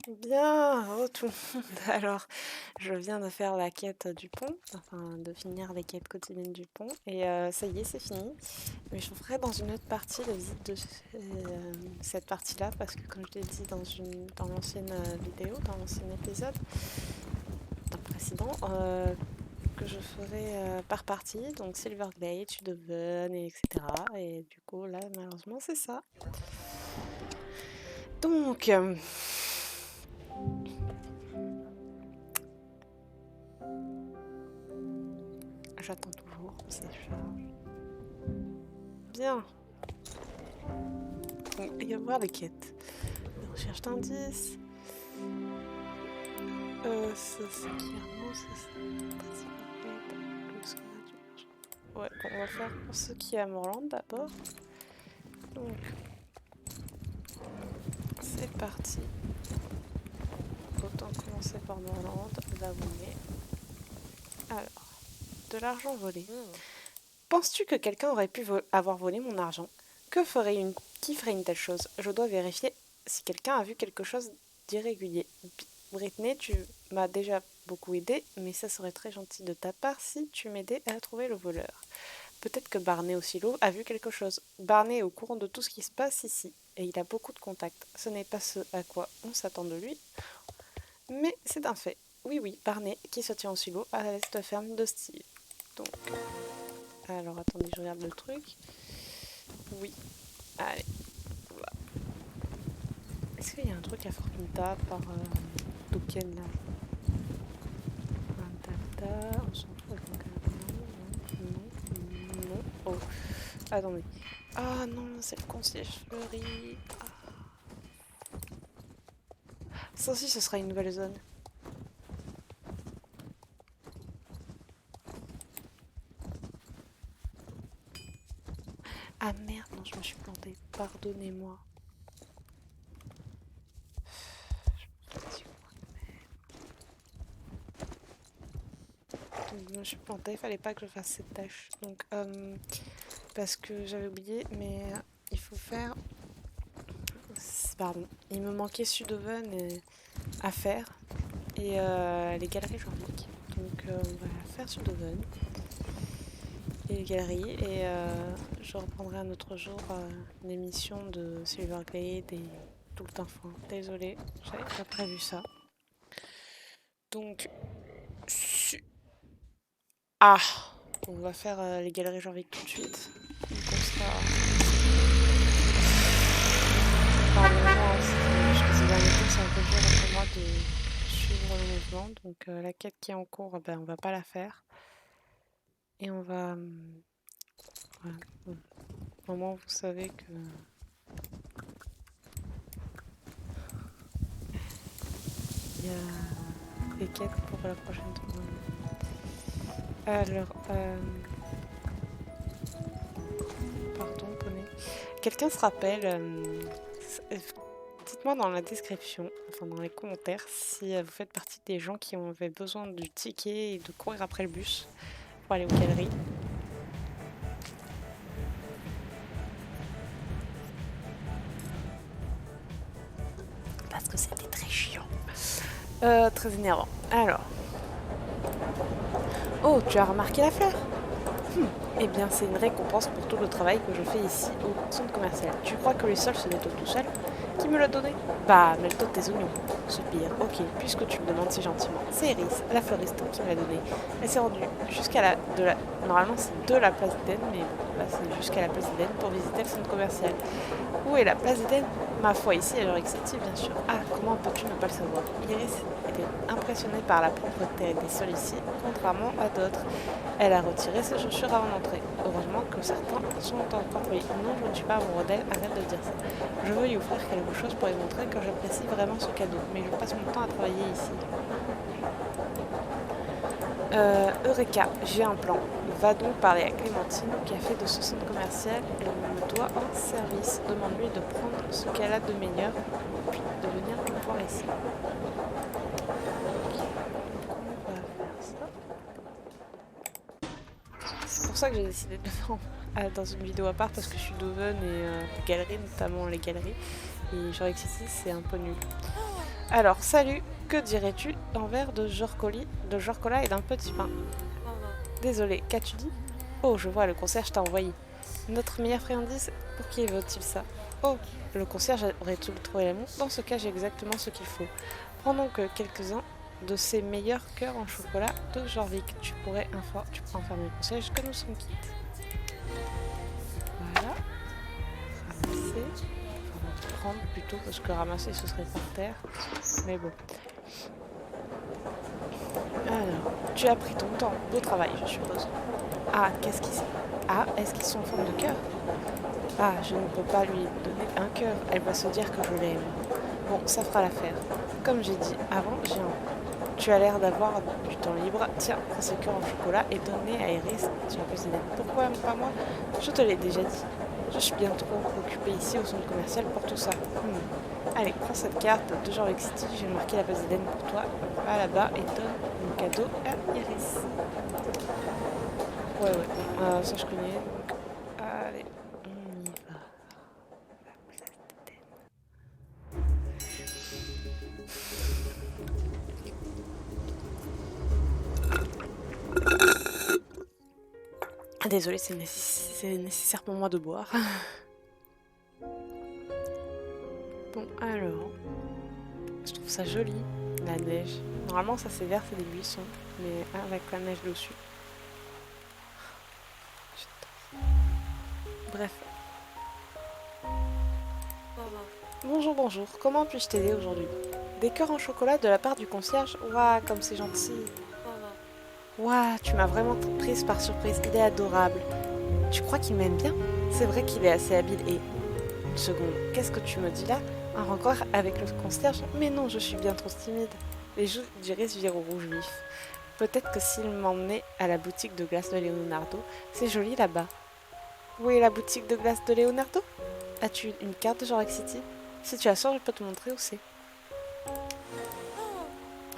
Bien, oh tout le monde. Alors, je viens de faire la quête du pont, enfin de finir les quêtes quotidiennes du pont, et ça y est, c'est fini. Mais je ferai dans une autre partie la visite de cette partie-là, parce que comme je l'ai dit dans l'ancienne vidéo, dans l'ancien épisode, dans le précédent, que je ferai par partie, donc Silverglade, Sudhaven, et etc. Et du coup, là, malheureusement, c'est ça. Donc, j'attends toujours que ça charge. Bien. Donc, il y a voir les quêtes. Les recherches d'indices. Ça, c'est clairement ça. Ouais, bon, on va faire pour ce qui est à Morland d'abord. Donc, c'est parti. Autant commencer par Morland, là où on est. Alors, de l'argent volé. Penses-tu que quelqu'un aurait pu avoir volé mon argent? Qui ferait une telle chose? Je dois vérifier si quelqu'un a vu quelque chose d'irrégulier. Britney, tu m'as déjà beaucoup aidé, mais ça serait très gentil de ta part si tu m'aidais à trouver le voleur. Peut-être que Barney au silo a vu quelque chose. Barney est au courant de tout ce qui se passe ici, et il a beaucoup de contacts. Ce n'est pas ce à quoi on s'attend de lui, mais c'est un fait. Oui, oui, Barney, qui se tient au silo à l'est ferme de Steve. Donc, alors attendez, je regarde le truc. Oui, allez, voilà. Est-ce qu'il y a un truc à Forkinta par Token là? Un data, on s'en fout. Non. Oh, attendez. Ah non, c'est le concierge fleuri. Ça aussi, ce sera une nouvelle zone. Ah merde, non, je me suis plantée. Pardonnez-moi. Donc, je me suis plantée, il fallait pas que je fasse cette tâche. Donc, parce que j'avais oublié, mais il faut faire. Pardon, il me manquait Sudhaven à faire et les galeries Jorvik. Donc, on va faire Sudhaven et les galeries et je reprendrai un autre jour l'émission de Silverglade et tout le temps fin. Désolée, j'avais pas prévu ça. Donc, ah, on va faire les galeries Jorvik tout de suite. Donc on sera. Pardonnez-moi, je faisais la méthode, c'est un peu dur pour moi de suivre le mouvement. Donc la quête qui est en cours, ben, on va pas la faire. Et on va. Voilà. Bon. Au moins vous savez que. Il y a des quêtes pour la prochaine tournée. Alors, pardon, poney. Quelqu'un se rappelle, dites-moi dans la description, enfin dans les commentaires, si vous faites partie des gens qui avaient besoin du ticket et de courir après le bus pour aller aux galeries. Parce que c'était très chiant. Très énervant. Alors. Oh, tu as remarqué la fleur? Eh bien, c'est une récompense pour tout le travail que je fais ici au centre commercial. Tu crois que le sol se nettoie tout seul? Qui me l'a donné? Bah, mêle-toi de tes oignons. Soupir. Ok, puisque tu me demandes si gentiment. C'est Iris, la fleuriste, qui me l'a donné. Elle s'est rendue jusqu'à Normalement, c'est de la place d'Eden, mais bon, là, c'est jusqu'à la place d'Eden pour visiter le centre commercial. Où est la place d'Eden? Ma foi, ici, à York City, bien sûr. Ah, comment peux-tu ne pas le savoir? Iris était impressionnée par la propreté des sols ici, contrairement à d'autres. Elle a retiré ses chaussures avant d'entrer. Heureusement que certains sont encore polis. Non, je ne suis pas amoureux d'elle, arrête de dire ça. Je veux lui offrir quelque chose pour lui montrer que j'apprécie vraiment ce cadeau, mais je passe mon temps à travailler ici. Eureka, j'ai un plan. Va donc parler à Clémentine au café de ce centre commercial. Elle me doit un service. Demande-lui de prendre ce qu'elle a de meilleur, puis de venir me voir ici. On va faire ça. C'est pour ça que j'ai décidé de le faire dans une vidéo à part, parce que je suis Doven et galeries, notamment les galeries. Et York City, c'est un peu nul. Alors, salut, que dirais-tu d'un verre de Jorcola et d'un petit pain? Désolé, qu'as-tu dit? Oh, je vois, le concierge t'a envoyé. Notre meilleure friandise, pour qui vaut-il ça? Oh, le concierge aurait-il trouvé l'amour? Dans ce cas, j'ai exactement ce qu'il faut. Prends donc quelques-uns de ces meilleurs cœurs en chocolat de Jorvik. Tu pourrais informer le concierge que nous sommes quittes. Voilà, ramasser. Enfin, prendre plutôt, parce que ramasser ce serait par terre. Mais bon. Alors, tu as pris ton temps. Beau travail, je suppose. Ah, qu'est-ce qu'ils... Ah, est-ce qu'ils sont en forme de cœur? Ah, je ne peux pas lui donner un cœur. Elle va se dire que je l'aime. Bon, ça fera l'affaire. Comme j'ai dit avant, tu as l'air d'avoir du temps libre. Tiens, prends ce cœur en chocolat et donne-les à Iris sur la cuisine. Pourquoi pas moi? Je te l'ai déjà dit. Je suis bien trop occupée ici au centre commercial pour tout ça. Allez, prends cette carte de genre City. J'ai marqué la base d'Eden pour toi. Va là-bas et donne mon cadeau à Iris. Ouais. Ça je connais. Donc, allez, on y va. Désolée, c'est nécessaire pour moi de boire. Bon, alors, je trouve ça joli, la neige. Normalement, ça c'est vert, c'est des buissons, mais avec la neige dessus. Bref. Bonjour, comment puis-je t'aider aujourd'hui? Des cœurs en chocolat de la part du concierge? Ouah, comme c'est gentil. Ouah, tu m'as vraiment prise par surprise, il est adorable. Tu crois qu'il m'aime bien? C'est vrai qu'il est assez habile et... Une seconde, qu'est-ce que tu me dis là? Un rencard avec le concierge? Mais non, je suis bien trop timide. Les joues d'Iris virent au rouge vif. Peut-être que s'il m'emmenait à la boutique de glace de Leonardo, c'est joli là-bas. Où est la boutique de glace de Leonardo? As-tu une carte de Jorvik City? Si tu as soif, je peux te montrer où c'est.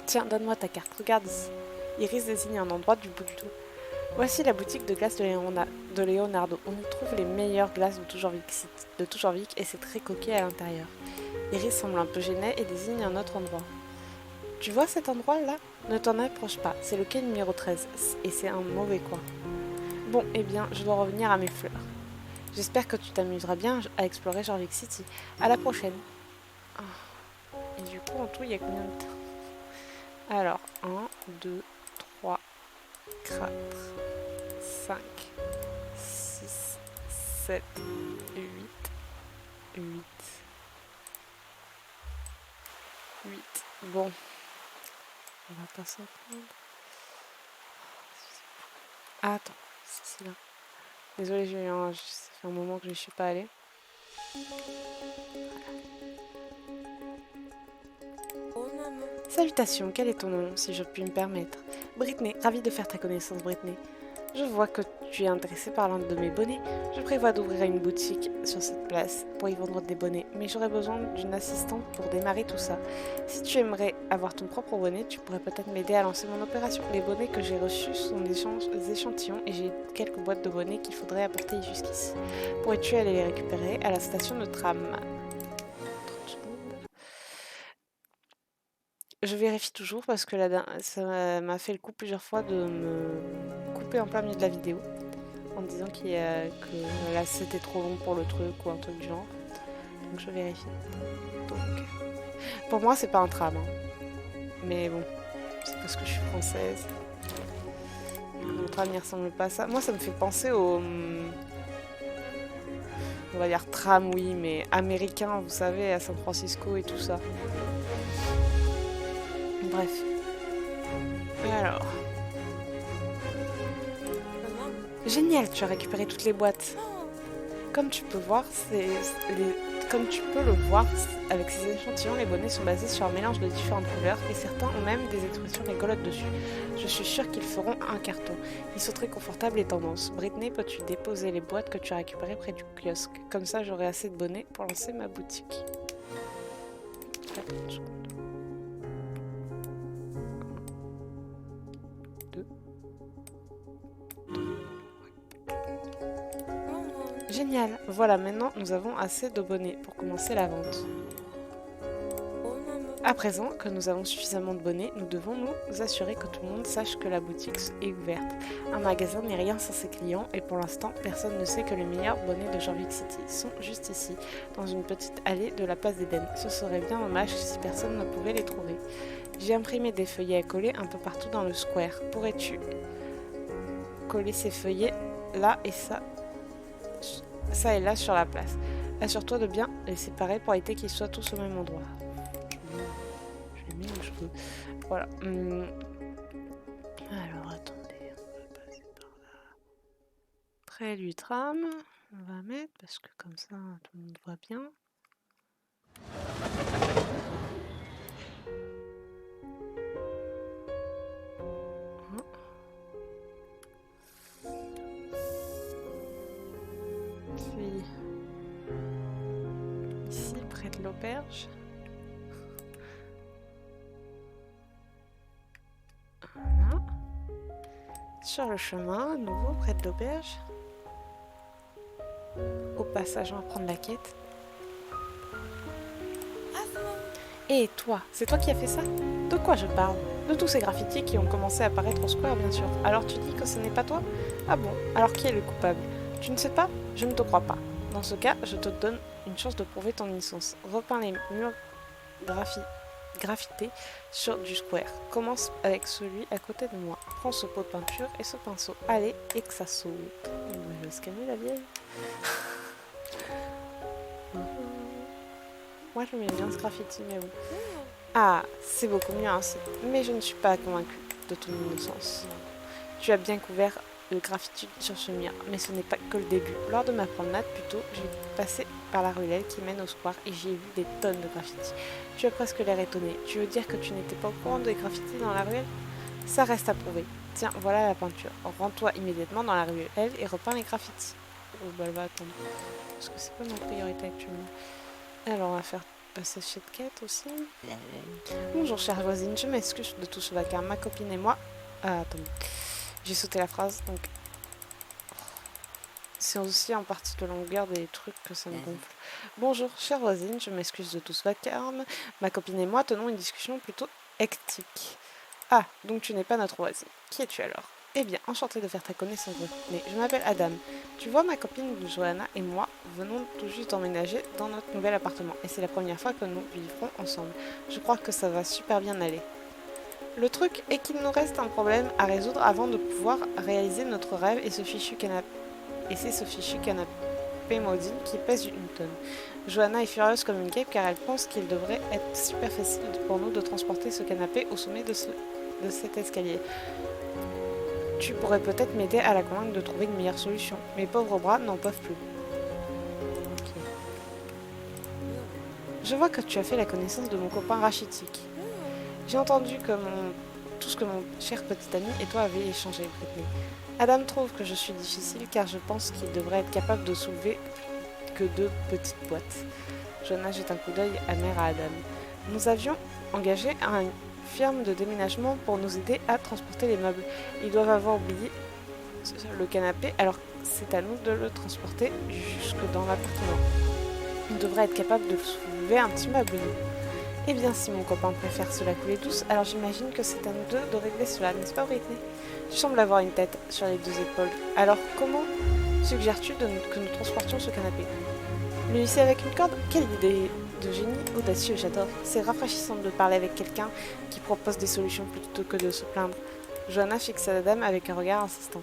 Tiens, donne-moi ta carte, regarde ici. Iris désigne un endroit du bout du tout. Voici la boutique de glace de Leonardo. On y trouve les meilleures glaces de tout Jorvik et c'est très coquet à l'intérieur. Iris semble un peu gênée et désigne un autre endroit. Tu vois cet endroit-là? Ne t'en approche pas, c'est le quai numéro 13 et c'est un mauvais coin. Bon, eh bien, je dois revenir à mes fleurs. J'espère que tu t'amuseras bien à explorer Jorvik City. À la prochaine. Et du coup, en tout, il y a combien de temps? Alors, 1, 2, 3, 4, 5, 6, 7, 8, 8. Bon, on va pas s'en prendre. Ah, attends, c'est là. Désolée, ça fait un moment que je ne suis pas allée. Salutations, quel est ton nom, si je puis me permettre? Britney, ravie de faire ta connaissance, Britney. Je vois que tu es intéressée par l'un de mes bonnets. Je prévois d'ouvrir une boutique sur cette place pour y vendre des bonnets, mais j'aurais besoin d'une assistante pour démarrer tout ça. Si tu aimerais avoir ton propre bonnet, tu pourrais peut-être m'aider à lancer mon opération. Les bonnets que j'ai reçus sont des échantillons et j'ai quelques boîtes de bonnets qu'il faudrait apporter jusqu'ici. Pourrais-tu aller les récupérer à la station de tram? Je vérifie toujours parce que ça m'a fait le coup plusieurs fois de me couper en plein milieu de la vidéo en disant que là c'était trop long pour le truc ou un truc du genre. Donc je vérifie. Donc, pour moi c'est pas un tram, hein. Mais bon, c'est parce que je suis française. Le tram il ressemble pas à ça. Moi ça me fait penser au... On va dire tram oui, mais américain, vous savez, à San Francisco et tout ça. Bref. Alors. Génial, tu as récupéré toutes les boîtes. Comme tu peux le voir, avec ces échantillons, les bonnets sont basés sur un mélange de différentes couleurs et certains ont même des expressions rigolotes dessus. Je suis sûre qu'ils feront un carton. Ils sont très confortables et tendance. Britney, peux-tu déposer les boîtes que tu as récupérées près du kiosque? Comme ça, j'aurai assez de bonnets pour lancer ma boutique. Attends une seconde. Génial, voilà, maintenant nous avons assez de bonnets pour commencer la vente. À présent que nous avons suffisamment de bonnets, nous devons nous assurer que tout le monde sache que la boutique est ouverte. Un magasin n'est rien sans ses clients et pour l'instant, personne ne sait que les meilleurs bonnets de Jorvik City sont juste ici, dans une petite allée de la place d'Éden. Ce serait bien dommage si personne ne pouvait les trouver. J'ai imprimé des feuillets à coller un peu partout dans le square. Pourrais-tu coller ces feuillets là et ça et là sur la place? Assure-toi de bien les séparer pour éviter qu'ils soient tous au même endroit. Je les mets où je veux. Voilà. Alors attendez, on va passer par là. Près du tram, on va mettre parce que comme ça tout le monde voit bien. Puis ici près de l'auberge. Voilà. Sur le chemin, à nouveau près de l'auberge. Au passage, on va prendre la quête. Et toi, c'est toi qui as fait ça? De quoi je parle? De tous ces graffitis qui ont commencé à apparaître au square, bien sûr. Alors tu dis que ce n'est pas toi? Ah bon? Alors qui est le coupable? Tu ne sais pas? Je ne te crois pas. Dans ce cas, je te donne une chance de prouver ton innocence. Repeins les murs graffités sur du square. Commence avec celui à côté de moi. Prends ce pot de peinture et ce pinceau. Allez, et que ça saute. Je vais se calmer la vieille. Moi je mets bien ce graffiti, mais bon. Ah, c'est beaucoup mieux ainsi. Mais je ne suis pas convaincue de ton innocence. Tu as bien couvert le graffiti sur ce mur, mais ce n'est pas que le début. Lors de ma promenade, plutôt, j'ai passé par la ruelle qui mène au square et j'y ai vu des tonnes de graffitis. Tu as presque l'air étonné. Tu veux dire que tu n'étais pas au courant des graffitis dans la ruelle? Ça reste à prouver. Tiens, voilà la peinture. Rends-toi immédiatement dans la ruelle et repeins les graffitis. Oh bah elle va attendre. Parce que c'est pas ma priorité actuellement. Alors on va faire passer cette quête aussi. Bonjour chère voisine, je m'excuse de tout cela car ma copine et moi... Ah attendez, j'ai sauté la phrase donc... C'est aussi en partie de longueur des trucs que ça me gonfle. Bonjour chère voisine, je m'excuse de tout ce vacarme. Ma copine et moi tenons une discussion plutôt hectique. Ah, donc tu n'es pas notre voisine. Qui es-tu alors? Eh bien, enchantée de faire ta connaissance. Mais je m'appelle Adam. Tu vois, ma copine Johanna et moi venons tout juste d'emménager dans notre nouvel appartement. Et c'est la première fois que nous vivrons ensemble. Je crois que ça va super bien aller. Le truc est qu'il nous reste un problème à résoudre avant de pouvoir réaliser notre rêve et ce fichu canapé. Et c'est ce fichu canapé maudit qui pèse une tonne. Johanna est furieuse comme une guêpe car elle pense qu'il devrait être super facile pour nous de transporter ce canapé au sommet de cet escalier. Tu pourrais peut-être m'aider à la convaincre de trouver une meilleure solution. Mes pauvres bras n'en peuvent plus. Okay. Je vois que tu as fait la connaissance de mon copain Rachitik. J'ai entendu que tout ce que mon cher petit ami et toi avez échangé, Britney. Adam trouve que je suis difficile car je pense qu'il devrait être capable de soulever que 2 petites boîtes. Johanna jette un coup d'œil amer à Adam. Nous avions engagé une firme de déménagement pour nous aider à transporter les meubles. Ils doivent avoir oublié le canapé, alors c'est à nous de le transporter jusque dans l'appartement. On devrait être capable de soulever un petit meuble, nous. Eh bien, si mon copain préfère cela couler douce, alors j'imagine que c'est à nous deux de régler cela, n'est-ce pas, Britney? Tu sembles avoir une tête sur les 2 épaules. Alors, comment suggères-tu que nous transportions ce canapé? Le hisser avec une corde? Quelle idée de génie audacieux, j'adore. C'est rafraîchissant de parler avec quelqu'un qui propose des solutions plutôt que de se plaindre. Johanna fixa la dame avec un regard insistant.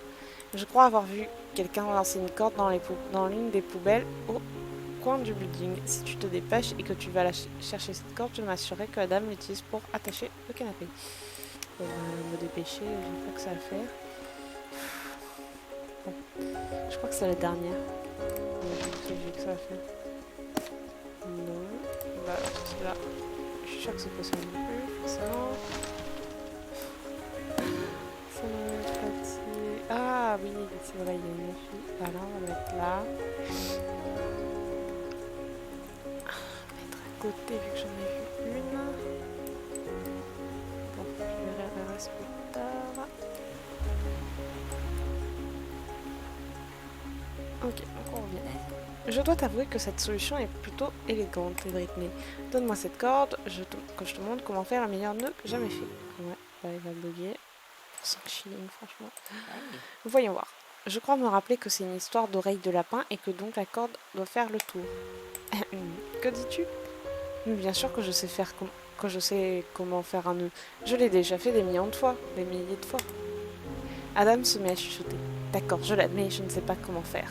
Je crois avoir vu quelqu'un lancer une corde dans l'une des poubelles au coin du building. Si tu te dépêches et que tu vas chercher cette corde, je m'assurerai que la dame l'utilise pour attacher le canapé. Me dépêcher, j'ai pas que ça à faire. Bon. Je crois que c'est la dernière. J'ai que ça à faire. Non. Bah, là. Je suis sûre que c'est pas ça non plus, forcément. Ça m'a fatigué. Ah oui, c'est vrai, il y a une fille. Voilà, on va mettre là. Mettre à côté vu que j'en ai vu une. Bon, je verrai le reste plus tard. Ok, donc on revient. Je dois t'avouer que cette solution est plutôt élégante, Britney. Donne-moi cette corde, que je te montre comment faire un meilleur nœud que jamais fait. Ouais, bah, il va bugger. 5 shillings, franchement. Voyons voir. Je crois me rappeler que c'est une histoire d'oreille de lapin et que donc la corde doit faire le tour. Que dis-tu? Bien sûr que je sais comment faire un nœud. Je l'ai déjà fait des millions de fois, des milliers de fois. Adam se met à chuchoter. D'accord, je l'admets, je ne sais pas comment faire.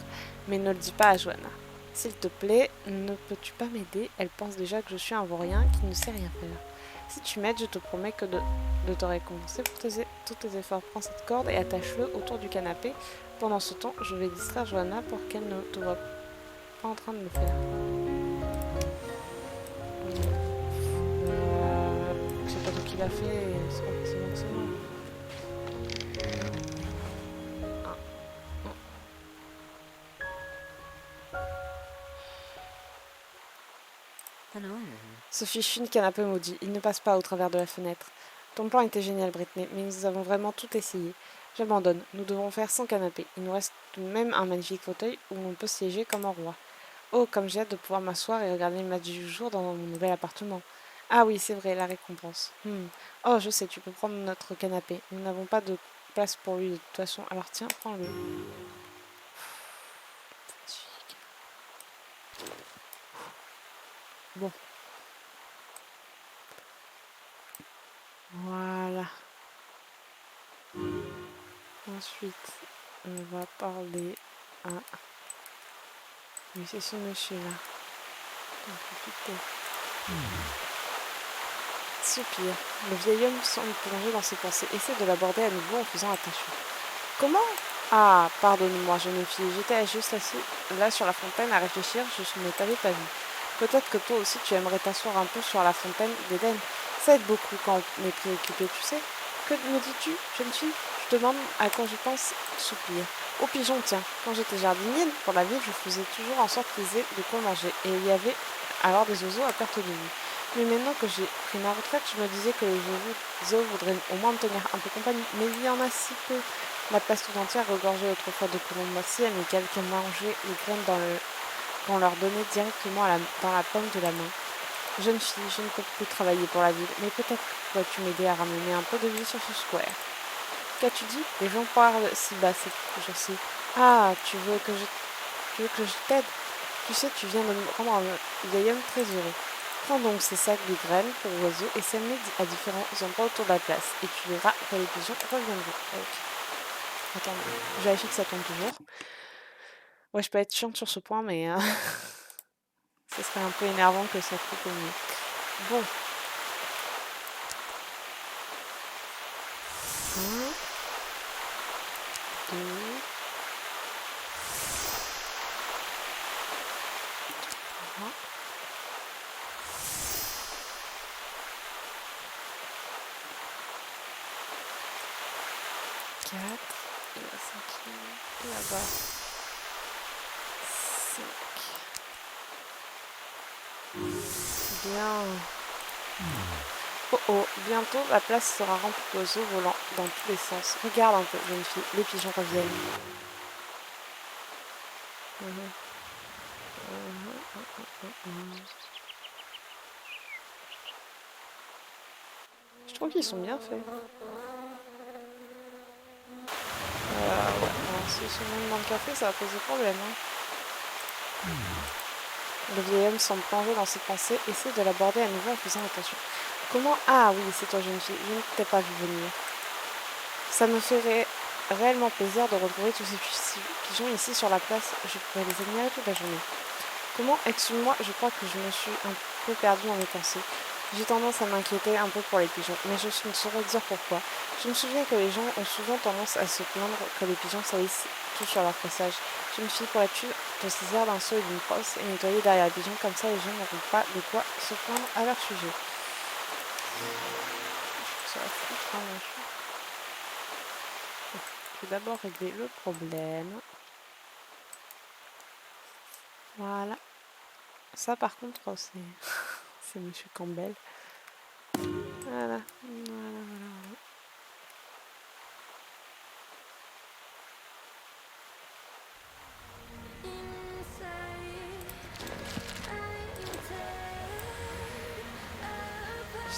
Mais ne le dis pas à Joanna. S'il te plaît, ne peux-tu pas m'aider? Elle pense déjà que je suis un vaurien qui ne sait rien faire. Si tu m'aides, je te promets de te récompenser pour tous tes efforts. Prends cette corde et attache-le autour du canapé. Pendant ce temps, je vais distraire Joanna pour qu'elle ne te voie pas en train de le faire. C'est pas toi qui l'a fait, c'est pas forcément que c'est moi. Ce fichu de canapé maudit, il ne passe pas au travers de la fenêtre. Ton plan était génial, Britney, mais nous avons vraiment tout essayé. J'abandonne, nous devons faire sans canapé. Il nous reste tout de même un magnifique fauteuil où on peut siéger comme un roi. Oh, comme j'ai hâte de pouvoir m'asseoir et regarder le match du jour dans mon nouvel appartement. Ah oui, c'est vrai, la récompense. Oh, je sais, tu peux prendre notre canapé. Nous n'avons pas de place pour lui de toute façon, alors tiens, prends-le. Bon. Voilà. Ensuite, on va parler à... Oui, c'est ce monsieur-là. Soupir. Le vieil homme semble plongé dans ses pensées. Essaie de l'aborder à nouveau en faisant attention. Comment? Ah, pardonne-moi, jeune fille. J'étais juste assis là sur la fontaine à réfléchir. Je ne t'avais pas vu. Peut-être que toi aussi tu aimerais t'asseoir un peu sur la fontaine d'Éden. Ça aide beaucoup quand on est préoccupé, tu sais. Que me dis-tu, jeune fille? Je demande à quoi je pense, soupir. Aux pigeons, tiens. Quand j'étais jardinière pour la ville, je faisais toujours en sorte qu'ils aient de quoi manger. Et il y avait alors des oiseaux à perte de vue. Mais maintenant que j'ai pris ma retraite, je me disais que les oiseaux voudraient au moins me tenir un peu compagnie. Mais il y en a si peu. La place tout entière regorgeait autrefois de colombes si amicales qu'elles mangeaient les graines qu'on leur donnait directement dans la paume de la main. Jeune fille, je ne peux plus travailler pour la ville, mais peut-être pourrais-tu m'aider à ramener un peu de vie sur ce square. Qu'as-tu dit? Les gens parlent si bas ces jours-ci. Ah, tu veux que je t'aide? Tu sais, tu viens de me rendre un vieil homme très heureux. Prends donc ces sacs de graines pour oiseaux et sème-les à différents endroits autour de la place. Et tu verras que les pigeons reviendront. Ok. Attends, je vérifie que ça tombe toujours. Ouais, je peux être chiante sur ce point, mais ce serait un peu énervant que ça coupe au mieux. Bon. 1, 2, 3, 4, et la cinquième, là-bas, 5. Bien. Oh oh, bientôt la place sera remplie d'oiseaux volant dans tous les sens. Regarde un peu, jeune fille, les pigeons reviennent. Je trouve qu'ils sont bien faits. Ouais, alors, s'ils sont même dans le café, ça va poser problème. Hein. Le vieil homme semble plongé dans ses pensées, essaie de l'aborder à nouveau en faisant attention. Comment? Ah oui, c'est toi, jeune fille, je ne t'ai pas vu venir. Ça me ferait réellement plaisir de retrouver tous ces pigeons ici sur la place. Je pourrais les admirer toute la journée. Comment? Excuse-moi, je crois que je me suis un peu perdue dans mes pensées. J'ai tendance à m'inquiéter un peu pour les pigeons, mais je ne saurais dire pourquoi. Je me souviens que les gens ont souvent tendance à se plaindre que les pigeons salissent tout sur leur passage. Jeune fille, pourrais-tu te saisir d'un seau et d'une brosse et nettoyer derrière les pigeons, comme ça les gens n'auront pas de quoi se plaindre à leur sujet. Ça va foutre, hein, machin. Je vais d'abord régler le problème. Voilà. Ça par contre, c'est Monsieur Campbell. Voilà.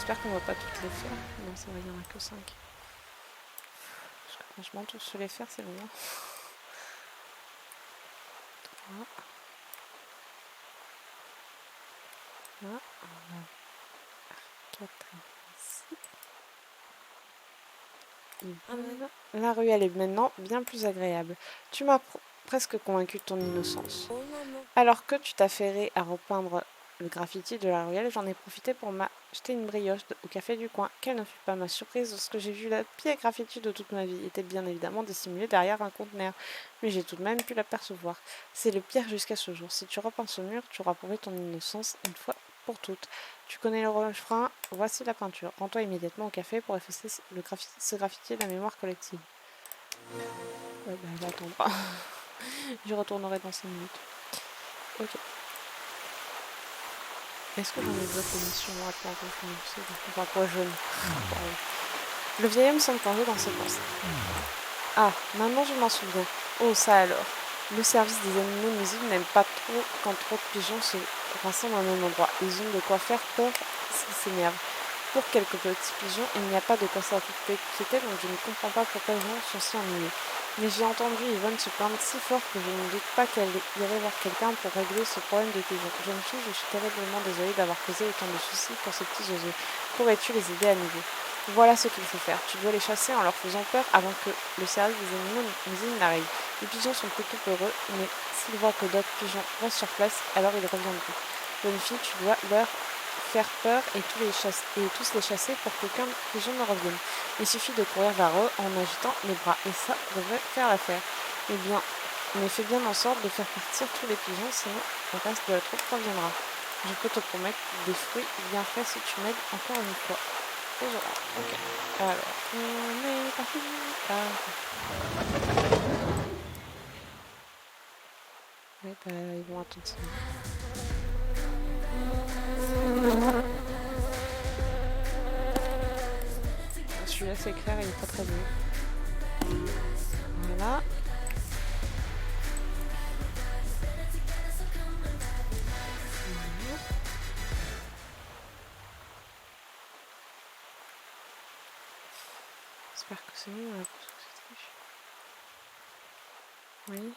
J'espère qu'on va pas toutes les faire. Non, ça va, il y en a que 5. Parce que franchement, tous se les faire, c'est long. 3. Là, 4 ici. La rue, elle est maintenant bien plus agréable. Tu m'as presque convaincu de ton innocence. Alors que tu t'affairais à repeindre le graffiti de la ruelle, j'en ai profité pour m'acheter une brioche au café du coin. Quelle ne fut pas ma surprise lorsque j'ai vu la pire graffiti de toute ma vie. Était bien évidemment dissimulée derrière un conteneur, mais j'ai tout de même pu l'apercevoir. C'est le pire jusqu'à ce jour. Si tu repeins ce mur, tu auras prouvé ton innocence une fois pour toutes. Tu connais le refrain, voici la peinture. Rends-toi immédiatement au café pour effacer ce graffiti de la mémoire collective. Ouais, bah, j'attends pas. Je retournerai dans 5 minutes. Ok. Est-ce que j'en ai d'autres émissions à quoi enfin, quoi jaune. Le vieil homme semble plongé dans ses pensées. Ah, maintenant je m'en souviens. Oh, ça alors. Le service des animaux nuisibles n'aime pas trop quand trop de pigeons se rassemblent au même endroit. Ils ont de quoi faire peur s'ils s'énervent. Pour quelques petits pigeons, il n'y a pas de quoi s'inquiéter, donc je ne comprends pas pourquoi les gens sont si ennuyés. Mais j'ai entendu Yvonne se plaindre si fort que je ne doute pas qu'elle irait voir quelqu'un pour régler ce problème de pigeons. Jeune fille, je suis terriblement désolée d'avoir causé autant de soucis pour ces petits oiseaux. Pourrais-tu les aider à nouveau? Voilà ce qu'il faut faire. Tu dois les chasser en leur faisant peur avant que le service des animaux nuisibles n'arrive. Les pigeons sont plutôt heureux, mais s'ils voient que d'autres pigeons restent sur place, alors ils reviendront. Jeune fille, tu dois leur faire peur et tous les chasser pour qu'aucun pigeon ne revienne. Il suffit de courir vers eux en agitant les bras, et ça devrait faire l'affaire. Mais fais bien en sorte de faire partir tous les pigeons, sinon le reste de la troupe reviendra. Je peux te promettre des fruits bien frais si tu m'aides encore une fois. Et je rentre. Ok. Alors, on est parti. Oui, bah, ils vont attendre ça. Celui-là, c'est clair, il est pas très beau. Voilà. J'espère que c'est bon. Oui.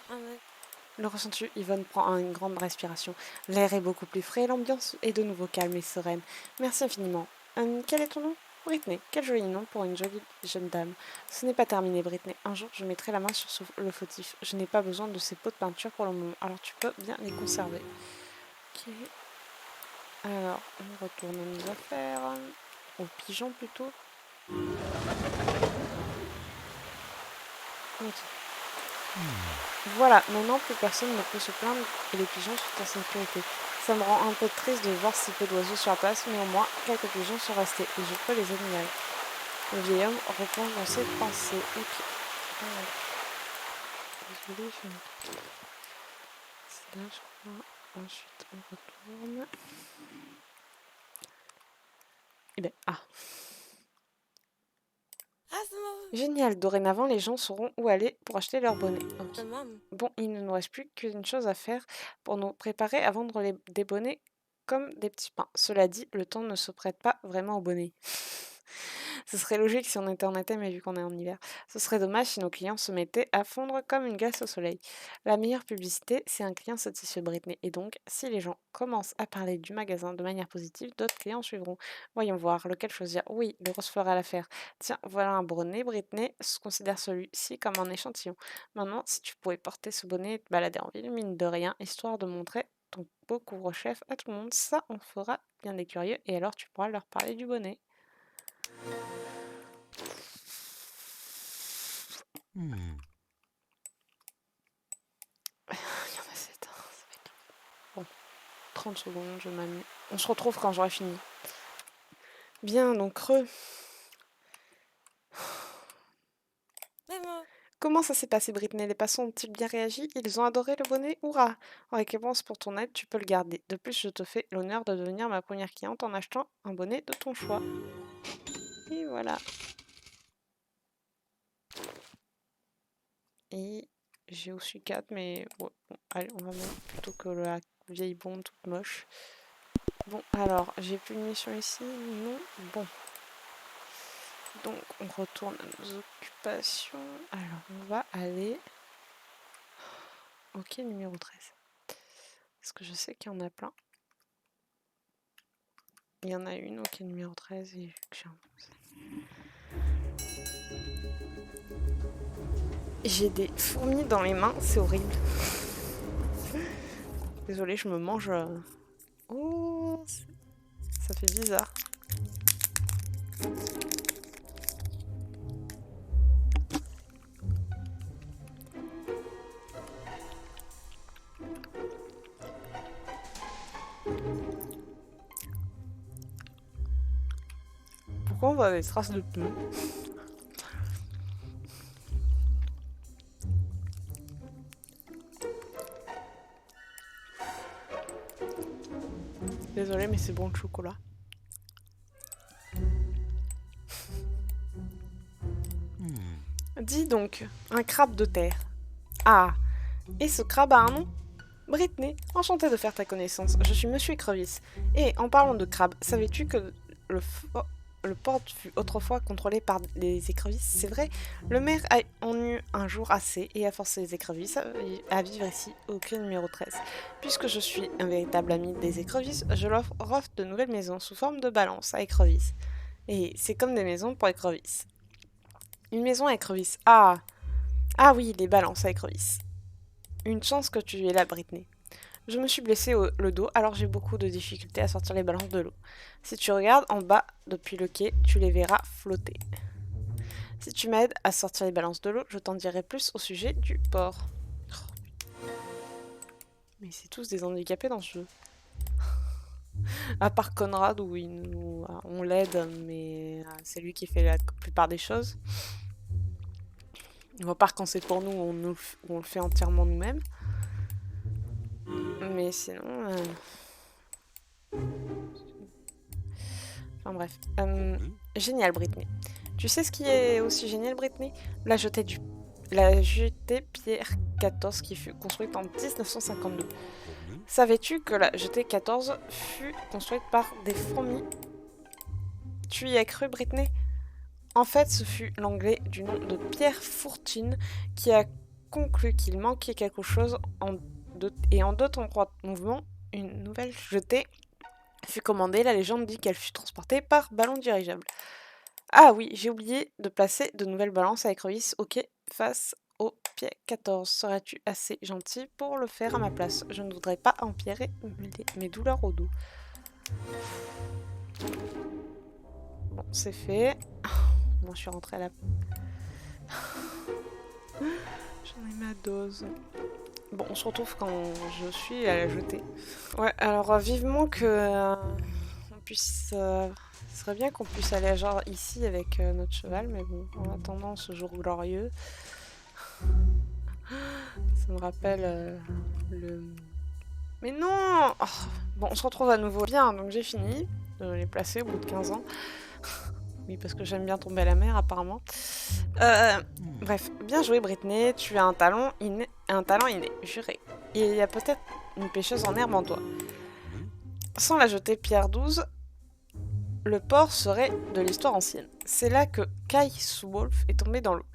Le ressens-tu? Yvonne prend une grande respiration. L'air est beaucoup plus frais, l'ambiance est de nouveau calme et sereine. Merci infiniment. Quel est ton nom? Britney. Quel joli nom pour une jolie jeune dame. Ce n'est pas terminé, Britney. Un jour, je mettrai la main sur le fautif. Je n'ai pas besoin de ces pots de peinture pour le moment, alors tu peux bien les conserver. Ok. Alors, on retourne à nos affaires. Aux pigeons plutôt. Ok. Voilà, maintenant plus personne ne peut se plaindre et les pigeons sont en sécurité. Ça me rend un peu triste de voir si peu d'oiseaux sur place, mais au moins quelques pigeons sont restés et je peux les admirer. Le vieil homme replonge dans ses pensées. Ok. Désolée, c'est là, je crois. Ensuite, on retourne. Et ben, ah. Génial, dorénavant les gens sauront où aller pour acheter leur bonnet. Okay. Bon, il ne nous reste plus qu'une chose à faire pour nous préparer à vendre des bonnets comme des petits pains. Cela dit, le temps ne se prête pas vraiment aux bonnets. Ce serait logique si on était en été, mais vu qu'on est en hiver. Ce serait dommage si nos clients se mettaient à fondre comme une glace au soleil. La meilleure publicité, c'est un client satisfait, Britney. Et donc, si les gens commencent à parler du magasin de manière positive, d'autres clients suivront. Voyons voir, lequel choisir? Oui, le rose fera l'affaire. Tiens, voilà un bonnet, Britney. Considère celui-ci comme un échantillon. Maintenant, si tu pouvais porter ce bonnet et te balader en ville, mine de rien, histoire de montrer ton beau couvre-chef à tout le monde, ça en fera bien des curieux. Et alors, tu pourras leur parler du bonnet. Il y en a 7. Ça va être... Bon, 30 secondes, je m'amuse. On se retrouve quand j'aurai fini. Bien, donc creux. Comment ça s'est passé, Britney? Les passants ont-ils bien réagi? Ils ont adoré le bonnet? Hurrah! En récompense pour ton aide, tu peux le garder. De plus, je te fais l'honneur de devenir ma première cliente en achetant un bonnet de ton choix. Et voilà. Et j'ai aussi 4, mais ouais, bon, allez, on va mettre plutôt que la vieille bombe toute moche. Bon, alors, j'ai plus de mission ici? Non. Bon. Donc, on retourne à nos occupations. Alors, on va aller au quai numéro 13. Parce que je sais qu'il y en a plein. Il y en a une au quai numéro 13 et vu que j'ai des fourmis dans les mains, c'est horrible. Désolée, je me mange... Oh, ça fait bizarre. Pourquoi on voit des traces de pneus? Désolée, mais c'est bon le chocolat. Dis donc, un crabe de terre. Ah, et ce crabe a un nom? Brittany, enchantée de faire ta connaissance. Je suis Monsieur Écrevisse. Et en parlant de crabe, savais-tu que le port fut autrefois contrôlé par les écrevisses? C'est vrai, le maire en eut un jour assez et a forcé les écrevisses à vivre ici, au quai numéro 13. Puisque je suis un véritable ami des écrevisses, je leur offre de nouvelles maisons sous forme de balance à écrevisses. Et c'est comme des maisons pour écrevisses. Une maison à écrevisses. Ah! Ah oui, les balances à écrevisses. Une chance que tu es là, Brittany. Je me suis blessé le dos, alors j'ai beaucoup de difficultés à sortir les balances de l'eau. Si tu regardes en bas depuis le quai, tu les verras flotter. Si tu m'aides à sortir les balances de l'eau, je t'en dirai plus au sujet du port. Oh. Mais c'est tous des handicapés dans ce jeu. À part Conrad où on l'aide, mais c'est lui qui fait la plupart des choses. À part quand c'est pour nous, on le fait entièrement nous-mêmes. Mais sinon... Enfin bref. Génial, Brittany. Tu sais ce qui est aussi génial, Brittany? La jetée Pierre 14 qui fut construite en 1952. Savais-tu que la jetée 14 fut construite par des fourmis? Tu y as cru, Brittany? En fait, ce fut l'anglais du nom de Pierre Fortune qui a conclu qu'il manquait quelque chose et en 2 temps 3 mouvements, une nouvelle jetée fut commandée. La légende dit qu'elle fut transportée par ballon dirigeable. Ah oui, j'ai oublié de placer de nouvelles balances à écrevisses au quai face au pied 14. Serais-tu assez gentil pour le faire à ma place? Je ne voudrais pas empirer mes douleurs au dos. Bon, c'est fait. Bon, je suis rentrée à la... J'en ai ma dose. Bon, on se retrouve quand je suis à la jetée. Ouais, alors vivement que on puisse... ce serait bien qu'on puisse aller genre ici avec notre cheval, mais bon, en attendant ce jour glorieux, ça me rappelle le... Mais non! Oh, bon, on se retrouve à nouveau bien, donc j'ai fini de les placer au bout de 15 ans. Oui, parce que j'aime bien tomber à la mer, apparemment. Bref, bien joué, Brittany. Tu as un talent inné, juré. Il y a peut-être une pêcheuse en herbe en toi. Sans la jetée Pierre 12, le port serait de l'histoire ancienne. C'est là que Kai Wolf est tombé dans l'eau.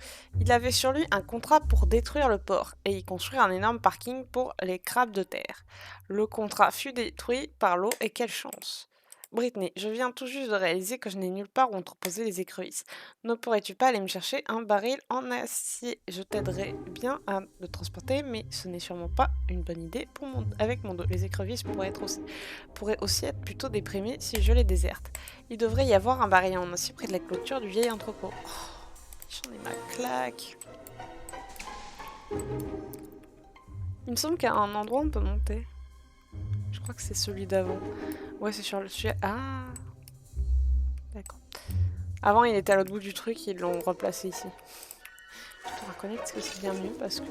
Il avait sur lui un contrat pour détruire le port et y construire un énorme parking pour les crabes de terre. Le contrat fut détruit par l'eau et quelle chance! Brittany, je viens tout juste de réaliser que je n'ai nulle part où entreposer les écrevisses. Ne pourrais-tu pas aller me chercher un baril en acier? Je t'aiderai bien à le transporter, mais ce n'est sûrement pas une bonne idée avec mon dos. Les écrevisses pourraient aussi être plutôt déprimées si je les déserte. Il devrait y avoir un baril en acier près de la clôture du vieil entrepôt. Oh, j'en ai ma claque. Il me semble qu'il y a un endroit où on peut monter. Je crois que c'est celui d'avant. Ouais, c'est sur le sujet. Ah! D'accord. Avant, il était à l'autre bout du truc, ils l'ont replacé ici. Je te reconnais que c'est bien mieux parce que...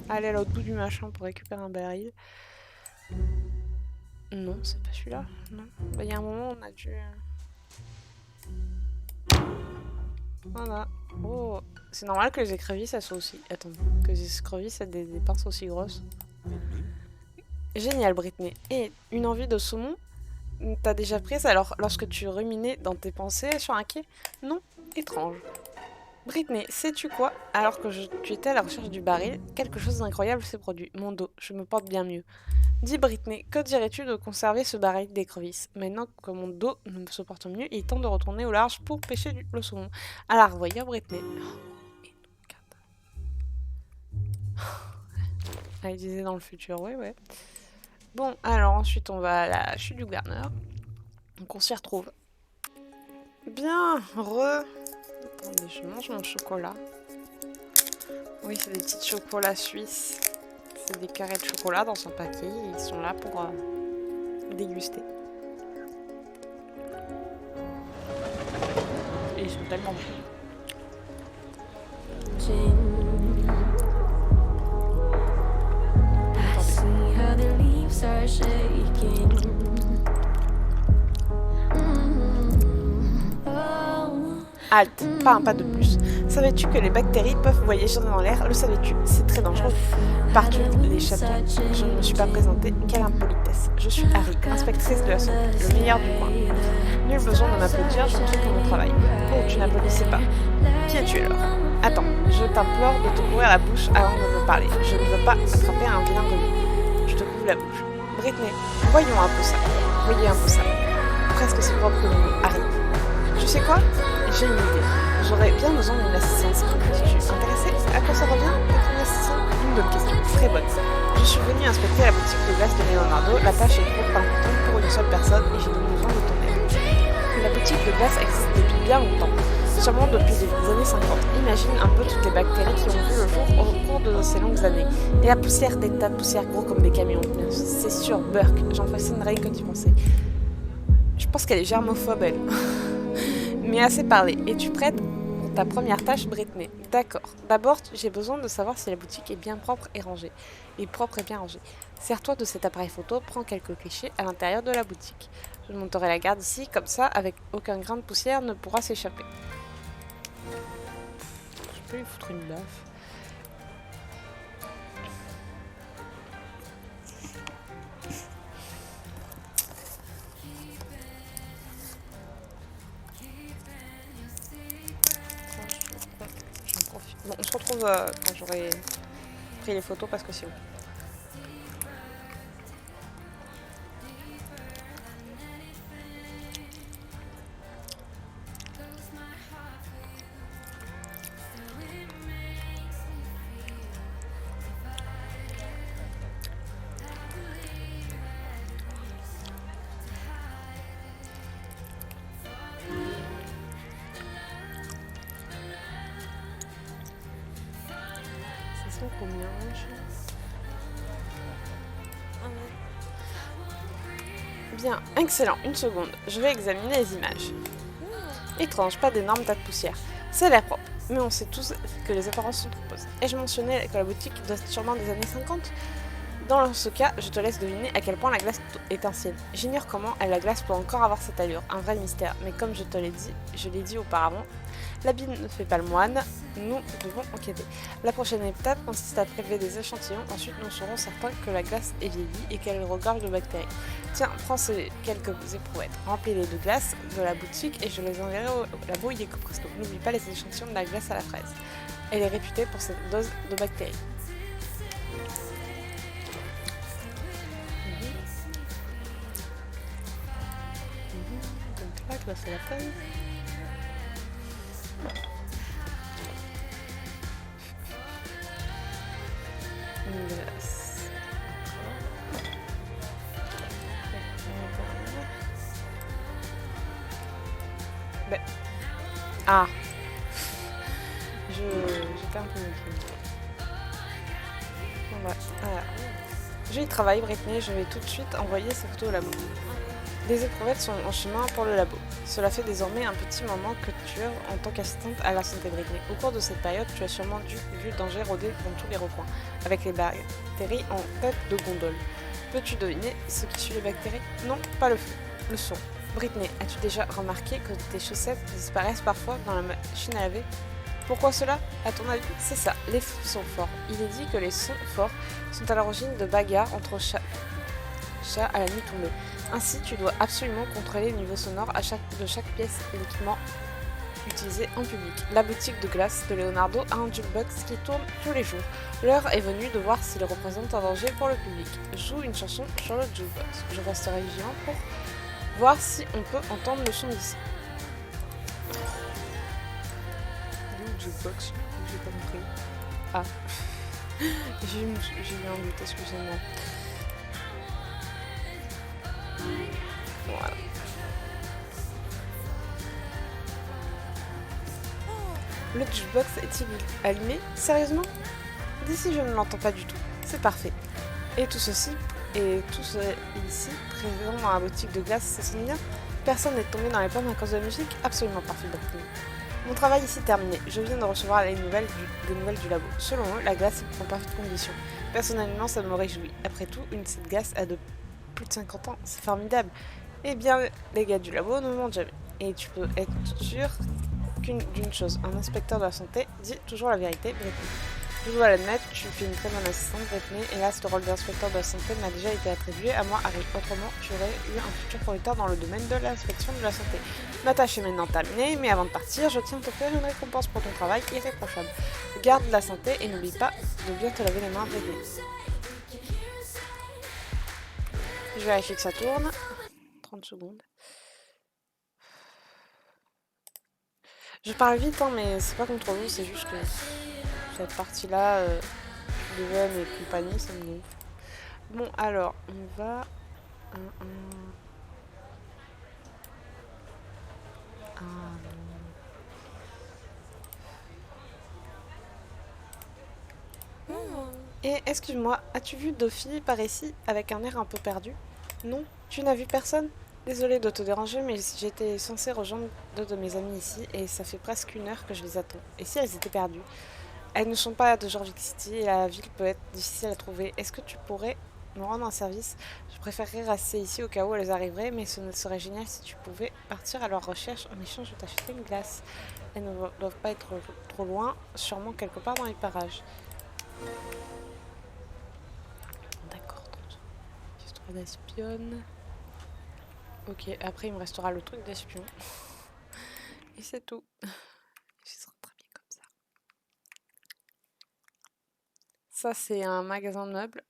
aller à l'autre bout du machin pour récupérer un baril. Non, c'est pas celui-là. Non. Bah, il y a un moment, on a dû... Voilà. Oh! C'est normal que les écrevisses, elles soient aussi... Attends. Que les écrevisses aient des pinces aussi grosses. Génial, Brittany. Et une envie de saumon? T'as déjà prise alors lorsque tu ruminais dans tes pensées sur un quai? Non? Étrange. Britney, sais-tu quoi? Alors que tu étais à la recherche du baril, quelque chose d'incroyable s'est produit. Mon dos, je me porte bien mieux. Dis Britney, que dirais-tu de conserver ce baril d'écrevisses? Maintenant que mon dos me se porte mieux, il est temps de retourner au large pour pêcher le saumon. À la revoyure, Britney. Elle disait dans le futur, ouais, ouais. Bon, alors ensuite on va à la chute du Garner. Donc on s'y retrouve. Bien, Attendez, je mange mon chocolat. Oui, c'est des petits chocolats suisses. C'est des carrés de chocolat dans son paquet. Et ils sont là pour déguster. Et ils sont tellement bons. Halte, pas un pas de plus. Savais-tu que les bactéries peuvent voyager dans l'air? Le savais-tu? C'est très dangereux. Partout les châteaux, je ne me suis pas présentée. Quelle impolitesse. Je suis Harry, inspectrice de la santé, le meilleur du coin. Nul besoin de m'applaudir, je ne fais que mon travail. Oh, tu n'applaudissais pas. Qui es-tu alors? Attends, je t'implore de te couvrir la bouche avant de me parler. Je ne veux pas attraper un vilain rhume. Je te couvre la bouche. Britney, voyons un peu ça. Voyez un peu ça. Presque si propre que nous, Harry. Tu sais quoi? J'ai une idée. J'aurais bien besoin d'une assistance. Es-tu intéressée? À quoi ça revient, être une assistante? Une bonne question. Très bonne. Je suis venue inspecter la boutique de glace de Leonardo. La tâche est trop importante pour une seule personne et j'ai donc besoin de ton aide. La boutique de glace existe depuis bien longtemps. Sûrement depuis les années 50. Imagine un peu toutes les bactéries qui ont vu le jour au cours de ces longues années. Et la poussière, des tas de poussière gros comme des camions. C'est sûr, Burke, j'en fascinerais quand tu pensais. Je pense qu'elle est germophobe, elle. Mais assez parlé. Es-tu prête pour ta première tâche, Britney? D'accord. D'abord, j'ai besoin de savoir si la boutique est bien propre et rangée. Et propre et bien rangée. Sers-toi de cet appareil photo, prends quelques clichés à l'intérieur de la boutique. Je monterai la garde ici, comme ça, avec aucun grain de poussière ne pourra s'échapper. Je peux lui foutre une baffe. Bon, on se retrouve quand j'aurai pris les photos parce que c'est bon. Combien Bien, excellent, une seconde, je vais examiner les images. Étrange, pas d'énormes tas de poussière. Ça a l'air propre, mais on sait tous que les apparences sont trompeuses. Ai-je mentionné que la boutique doit être sûrement des années 50? Dans ce cas, je te laisse deviner à quel point la glace est ancienne. J'ignore comment la glace peut encore avoir cette allure, un vrai mystère, mais comme je l'ai dit auparavant, l'habit ne fait pas le moine, nous devons enquêter. La prochaine étape consiste à prélever des échantillons, ensuite nous serons certains que la glace est vieillie et qu'elle regorge de bactéries. Tiens, prends ces quelques éprouvettes, remplis-les de glace de la boutique et je les enverrai au labo IECO Presto. N'oublie pas les échantillons de la glace à la fraise. Elle est réputée pour cette dose de bactéries. Donc là c'est la peine. Une glace. Ben. Ah. J'étais un peu bon, ouais. Je y travaille, Britney, je vais tout de suite envoyer ces photos au labo. Les éprouvettes sont en chemin pour le labo. Cela fait désormais un petit moment que tu œuvres en tant qu'assistante à la santé Britney. Au cours de cette période, tu as sûrement vu le danger rôder dans tous les recoins, avec les bactéries en tête de gondole. Peux-tu deviner ce qui suit les bactéries? Non, pas le feu, le son. Britney, as-tu déjà remarqué que tes chaussettes disparaissent parfois dans la machine à laver? Pourquoi cela? À ton avis, c'est ça, les sons forts. Il est dit que les sons forts sont à l'origine de bagarres entre chats à la nuit tombée. Ainsi, tu dois absolument contrôler le niveau sonore de chaque pièce et l'équipement utilisé en public. La boutique de glace de Leonardo a un jukebox qui tourne tous les jours. L'heure est venue de voir s'il représente un danger pour le public. Joue une chanson sur le jukebox. Je resterai vigilant pour voir si on peut entendre le son d'ici. Le jukebox, j'ai pas compris. Ah, j'ai eu un doute, excusez-moi. Voilà. Le jukebox est-il allumé? Sérieusement? D'ici, je ne l'entends pas du tout. C'est parfait. Et tout ceci, ici, présent dans la boutique de glace, ça sonne bien? Personne n'est tombé dans les pommes à cause de la musique? Absolument parfait, Brooklyn. Mon travail ici est terminé. Je viens de recevoir des nouvelles du labo. Selon eux, la glace est en parfaite condition. Personnellement, ça me réjouit. Après tout, une de ces glaces a de plus de 50 ans. C'est formidable. Eh bien, les gars du labo ne mentent jamais. Et tu peux être sûr d'une chose. Un inspecteur de la santé dit toujours la vérité, Brittany. Je dois l'admettre, tu fais une très bonne assistante, Brittany. Hélas, le rôle d'inspecteur de la santé m'a déjà été attribué à moi, Harry. Autrement, tu aurais eu un futur producteur dans le domaine de l'inspection de la santé. Ma tâche est maintenant terminée, mais avant de partir, je tiens à t'offrir une récompense pour ton travail irréprochable. Garde la santé et n'oublie pas de bien te laver les mains, Brittany. Je vérifie que ça tourne. 30 secondes. Je parle vite, hein, mais c'est pas contre vous, c'est juste que cette partie-là, Leven et compagnie, ça me gonfle. Bon, alors, on va... Et excuse-moi, as-tu vu Dophie par ici avec un air un peu perdu? Non? Tu n'as vu personne? Désolée de te déranger, mais j'étais censée rejoindre deux de mes amies ici et ça fait presque 1 heure que je les attends. Et si elles étaient perdues? Elles ne sont pas de Jorvik City et la ville peut être difficile à trouver. Est-ce que tu pourrais me rendre un service? Je préférerais rester ici au cas où elles arriveraient, mais ce serait génial si tu pouvais partir à leur recherche. En échange, je t'achèterais une glace. Elles ne doivent pas être trop loin, sûrement quelque part dans les parages. D'accord, histoire d'espionne. Ok, après il me restera le truc d'espion. Et c'est tout. Ce sera très bien comme ça. Ça, c'est un magasin de meubles.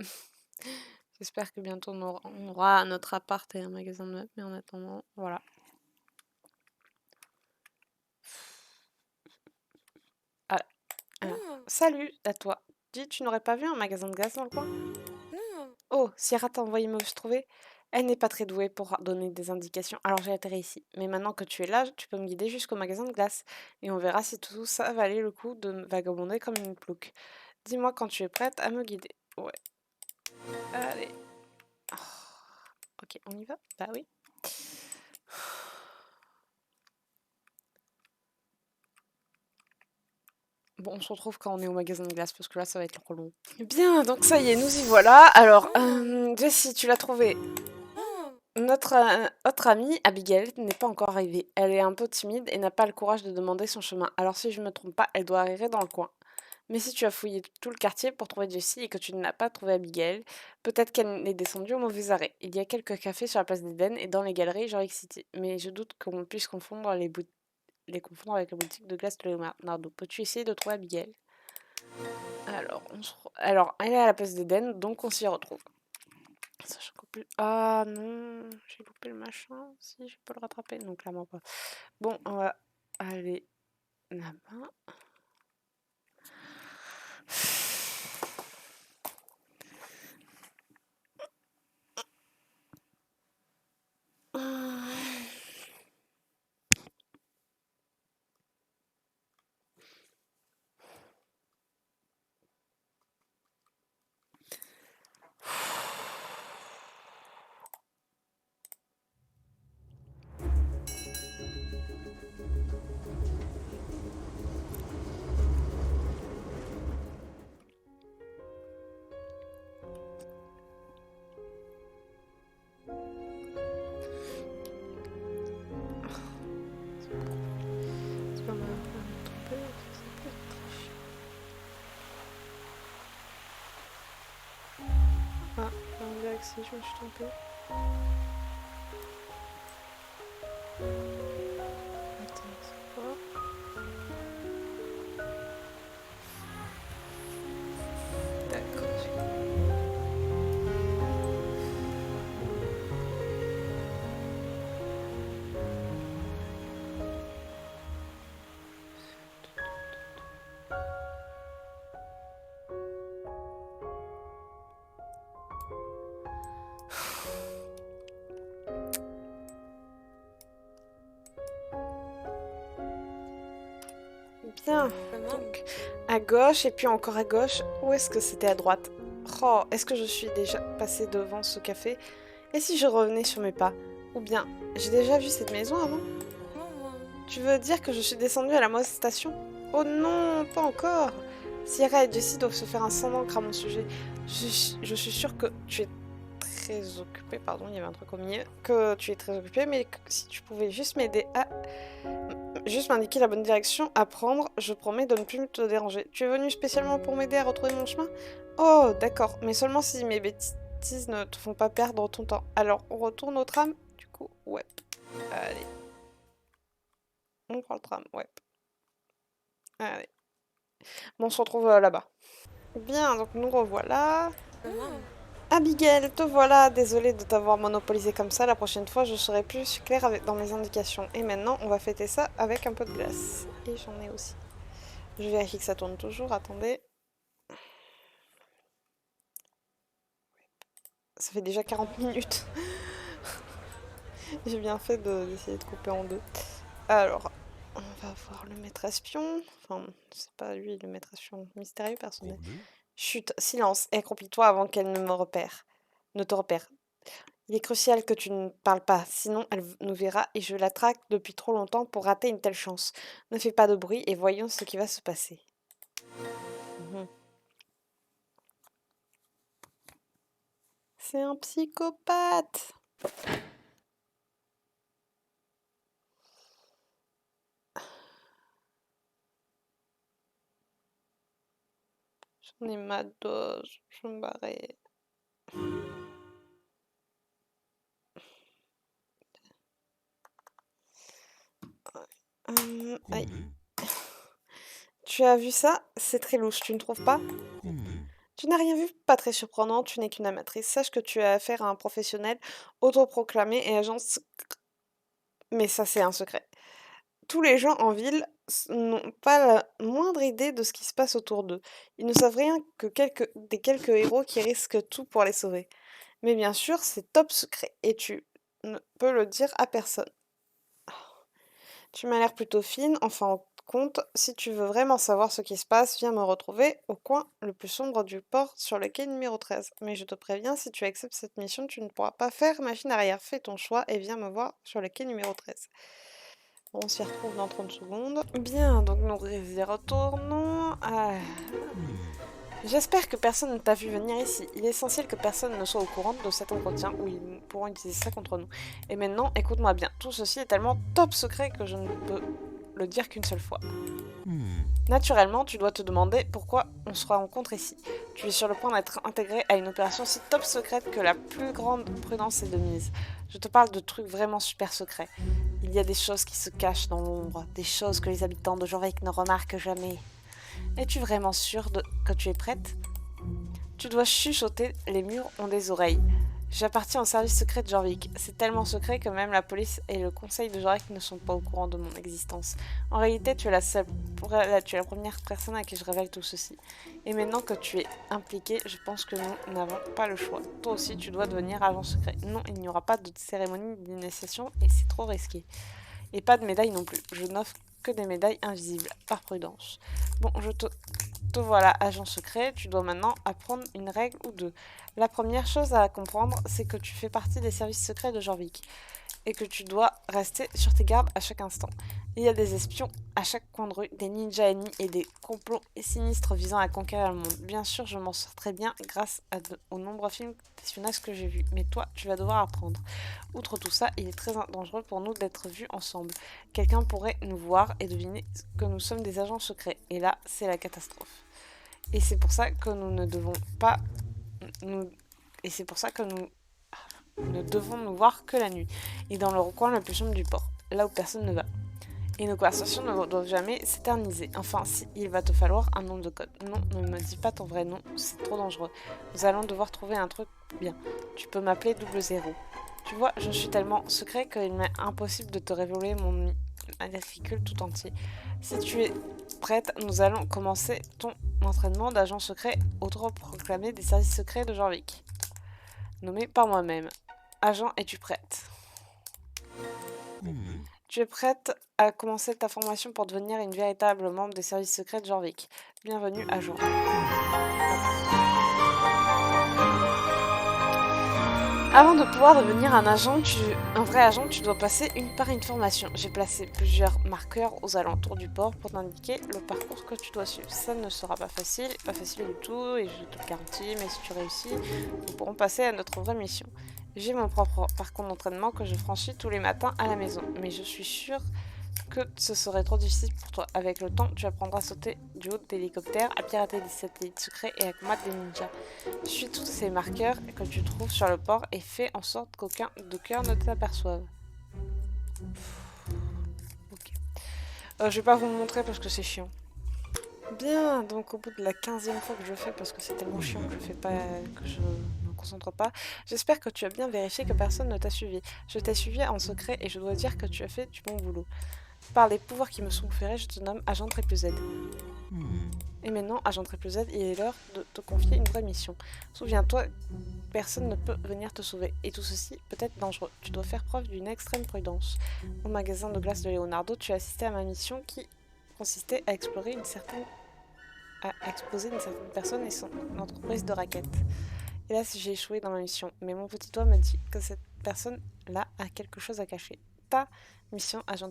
J'espère que bientôt on aura notre appart et un magasin de meubles. Mais en attendant, voilà. Ah, salut à toi. Dis, tu n'aurais pas vu un magasin de glace dans le coin? Oh, Sierra t'a envoyé me trouver. Elle n'est pas très douée pour donner des indications, alors j'ai atterri ici. Mais maintenant que tu es là, tu peux me guider jusqu'au magasin de glace. Et on verra si tout ça valait le coup de vagabonder comme une plouque. Dis-moi quand tu es prête à me guider. Ouais. Allez. Oh. Ok, on y va? Bah oui. Bon, on se retrouve quand on est au magasin de glace, parce que là, ça va être trop long. Bien, donc ça y est, nous y voilà. Alors, Jessie, tu l'as trouvé. Notre autre amie, Abigail, n'est pas encore arrivée. Elle est un peu timide et n'a pas le courage de demander son chemin. Alors si je ne me trompe pas, elle doit arriver dans le coin. Mais si tu as fouillé tout le quartier pour trouver Jessie et que tu n'as pas trouvé Abigail, peut-être qu'elle est descendue au mauvais arrêt. Il y a quelques cafés sur la place d'Eden et dans les galeries Jorvik City. Mais je doute qu'on puisse les confondre avec la boutique de glace de Leonardo. Peux-tu essayer de trouver Abigail? Alors, elle est à la place d'Eden, donc on s'y retrouve. Sachant qu'en plus... Ah non, j'ai loupé le machin. Si, je peux le rattraper. Non, clairement pas. Bon, on va aller là-bas. C'est pas mal de me tromper, ça peut être très chiant. Ah, on dirait que si je me suis trompée. Bien, donc à gauche et puis encore à gauche. Où est-ce que c'était à droite? Oh, est-ce que je suis déjà passée devant ce café? Et si je revenais sur mes pas? Ou bien, j'ai déjà vu cette maison avant? Tu veux dire que je suis descendue à la mauvaise station? Oh non, pas encore! Sierra et Jessie doivent se faire un sang d'encre à mon sujet. Je suis sûre que tu es très occupée, pardon, il y avait un truc au milieu, que tu es très occupée, mais que si tu pouvais juste m'aider à... Juste m'indiquer la bonne direction à prendre, je promets de ne plus te déranger. Tu es venu spécialement pour m'aider à retrouver mon chemin? Oh, d'accord, mais seulement si mes bêtises ne te font pas perdre ton temps. Alors, on retourne au tram? Du coup, ouais. Allez. On prend le tram, ouais. Allez. Bon, on se retrouve là-bas. Bien, donc nous revoilà. Abigail, te voilà. Désolée de t'avoir monopolisé comme ça. La prochaine fois, je serai plus claire dans mes indications. Et maintenant, on va fêter ça avec un peu de glace. Et j'en ai aussi. Je vérifie que ça tourne toujours. Attendez. Ça fait déjà 40 minutes. J'ai bien fait d'essayer de couper en deux. Alors, on va voir le maître espion. Enfin, c'est pas lui le maître espion mystérieux, personnel. Chut, silence, et accroupis-toi avant qu'elle ne me repère. Ne te repère. Il est crucial que tu ne parles pas, sinon elle nous verra et je la traque depuis trop longtemps pour rater une telle chance. Ne fais pas de bruit et voyons ce qui va se passer. Mhm. C'est un psychopathe. J'en ai ma dose, je vais me barrer. Aïe. Tu as vu ça? C'est très louche, tu ne trouves pas? Tu n'as rien vu? Pas très surprenant, tu n'es qu'une amatrice. Sache que tu as affaire à un professionnel autoproclamé et agent... Mais ça, c'est un secret. Tous les gens en ville n'ont pas la moindre idée de ce qui se passe autour d'eux. Ils ne savent rien que des quelques héros qui risquent tout pour les sauver. Mais bien sûr, c'est top secret et tu ne peux le dire à personne. Tu m'as l'air plutôt fine, en fin de compte, si tu veux vraiment savoir ce qui se passe, viens me retrouver au coin le plus sombre du port sur le quai numéro 13. Mais je te préviens, si tu acceptes cette mission, tu ne pourras pas faire machine arrière. Fais ton choix et viens me voir sur le quai numéro 13. Bon, on s'y retrouve dans 30 secondes. Bien, donc nous y retournons. J'espère que personne ne t'a vu venir ici. Il est essentiel que personne ne soit au courant de cet entretien où ils pourront utiliser ça contre nous. Et maintenant, écoute-moi bien. Tout ceci est tellement top secret que je ne peux le dire qu'une seule fois. Naturellement, tu dois te demander pourquoi on se rencontre ici. Tu es sur le point d'être intégré à une opération si top secrète que la plus grande prudence est de mise. Je te parle de trucs vraiment super secrets. Il y a des choses qui se cachent dans l'ombre, des choses que les habitants de Jorvik ne remarquent jamais. Es-tu vraiment sûre que tu es prête? Tu dois chuchoter, les murs ont des oreilles. J'appartiens au service secret de Jorvik. C'est tellement secret que même la police et le conseil de Jorvik ne sont pas au courant de mon existence. En réalité, tu es la première personne à qui je révèle tout ceci. Et maintenant que tu es impliqué, je pense que nous n'avons pas le choix. Toi aussi, tu dois devenir agent secret. Non, il n'y aura pas de cérémonie d'initiation et c'est trop risqué. Et pas de médaille non plus. Je n'offre que des médailles invisibles, par prudence. Bon, te voilà agent secret, tu dois maintenant apprendre une règle ou deux. La première chose à comprendre, c'est que tu fais partie des services secrets de Jorvik et que tu dois rester sur tes gardes à chaque instant. Il y a des espions à chaque coin de rue, des ninjas ennemis et des complots sinistres visant à conquérir le monde. Bien sûr, je m'en sors très bien grâce aux nombreux films d'espionnage que j'ai vus, mais toi, tu vas devoir apprendre. Outre tout ça, il est très dangereux pour nous d'être vus ensemble. Quelqu'un pourrait nous voir et deviner que nous sommes des agents secrets, et là, c'est la catastrophe. Et c'est pour ça que nous ne devons pas nous... Et c'est pour ça que nous ne devons nous voir que la nuit, et dans le recoin le plus sombre du port, là où personne ne va. Et nos conversations ne doivent jamais s'éterniser. Enfin, si, il va te falloir un nom de code. Non, ne me dis pas ton vrai nom, c'est trop dangereux. Nous allons devoir trouver un truc bien. Tu peux m'appeler 00. Tu vois, je suis tellement secret qu'il m'est impossible de te révéler mon matricule tout entier. Si tu es prête, nous allons commencer ton entraînement d'agent secret autoproclamé des services secrets de Jorvik. Nommé par moi-même. Agent, es-tu prête? Tu es prête à commencer ta formation pour devenir une véritable membre des services secrets de Jorvik. Bienvenue, agent. Avant de pouvoir devenir un vrai agent, tu dois passer par une formation. J'ai placé plusieurs marqueurs aux alentours du port pour t'indiquer le parcours que tu dois suivre. Ça ne sera pas facile du tout, et je te le garantis, mais si tu réussis, nous pourrons passer à notre vraie mission. J'ai mon propre parcours d'entraînement que je franchis tous les matins à la maison, mais je suis sûre que ce serait trop difficile pour toi. Avec le temps, tu apprendras à sauter du haut d'hélicoptères, à pirater des satellites secrets et à combattre des ninjas. Suis tous ces marqueurs que tu trouves sur le port et fais en sorte qu'aucun de cœur ne t'aperçoive. Ok. Je vais pas vous le montrer parce que c'est chiant. Bien, donc au bout de la 15e fois que je le fais, parce que c'est tellement chiant que je fais pas, que je me concentre pas, j'espère que tu as bien vérifié que personne ne t'a suivi. Je t'ai suivi en secret et je dois dire que tu as fait du bon boulot. Par les pouvoirs qui me sont conférés, je te nomme Agent Triple Z. Et maintenant, Agent Triple Z, il est l'heure de te confier une vraie mission. Souviens-toi, personne ne peut venir te sauver, et tout ceci peut être dangereux. Tu dois faire preuve d'une extrême prudence. Au magasin de glace de Leonardo, tu as assisté à ma mission qui consistait à exposer une certaine personne et son entreprise de raquettes. Hélas, j'ai échoué dans ma mission, mais mon petit doigt me dit que cette personne-là a quelque chose à cacher. Ta mission, Agent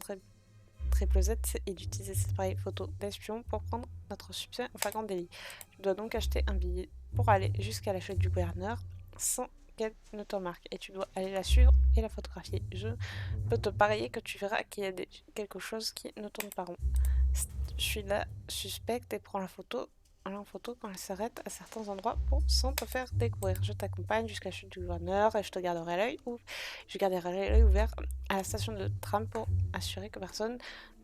Triple Z, est d'utiliser cet appareil photo d'espion pour prendre notre suspect en flagrant délit. Tu dois donc acheter un billet pour aller jusqu'à la chute du gouverneur sans qu'elle ne te remarque, et tu dois aller la suivre et la photographier. Je peux te parier que tu verras qu'il y a quelque chose qui ne tourne pas rond. Je suis la suspecte et prends la photo en photo quand elle s'arrête à certains endroits sans te faire découvrir. Je t'accompagne jusqu'à la chute du gouverneur et je garderai l'œil ouvert à la station de tram pour assurer que personne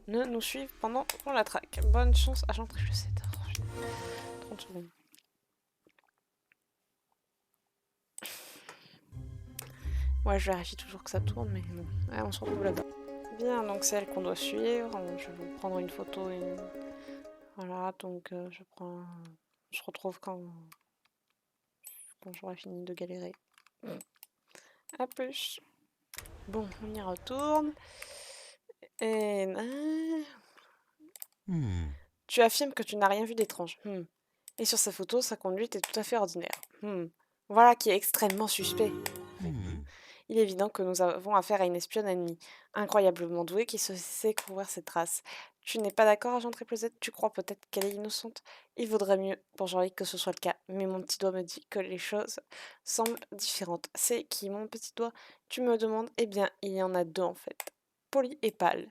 ne nous suive pendant qu'on la traque. Bonne chance, agent triple 7. 30 secondes. Ouais, je vérifie toujours que ça tourne, mais bon. Ouais, on se retrouve là-bas. Bien, donc c'est elle qu'on doit suivre. Je vais vous prendre une photo et... Voilà, donc je prends... Je retrouve quand j'aurai fini de galérer. A plus. Bon, on y retourne. Et... Tu affirmes que tu n'as rien vu d'étrange. Et sur sa photo, sa conduite est tout à fait ordinaire. Voilà qui est extrêmement suspect. Il est évident que nous avons affaire à une espionne ennemie, incroyablement douée qui sait couvrir ses traces. Tu n'es pas d'accord, agent Triple Z? Tu crois peut-être qu'elle est innocente? Il vaudrait mieux pour Jean-Luc que ce soit le cas, mais mon petit doigt me dit que les choses semblent différentes. C'est qui, mon petit doigt? Tu me demandes? Eh bien, il y en a deux en fait. Polly et Pâle.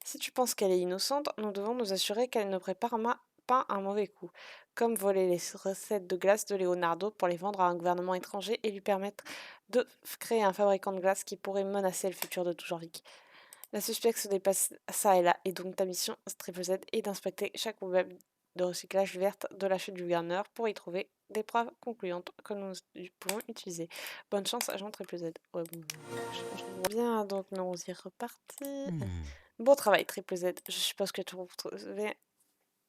Si tu penses qu'elle est innocente, nous devons nous assurer qu'elle ne prépare pas un mauvais coup, comme voler les recettes de glace de Leonardo pour les vendre à un gouvernement étranger et lui permettre de créer un fabricant de glace qui pourrait menacer le futur de tout Jorvik. La suspecte se dépasse ça et là, et donc ta mission, Triple Z, est d'inspecter chaque poubelle de recyclage verte de la chute du gouverneur pour y trouver des preuves concluantes que nous pouvons utiliser. Bonne chance, agent Triple Z. Ouais, bon, je bien, donc nous on y est reparti. Beau travail, Triple Z. Je suppose que tu as trouvé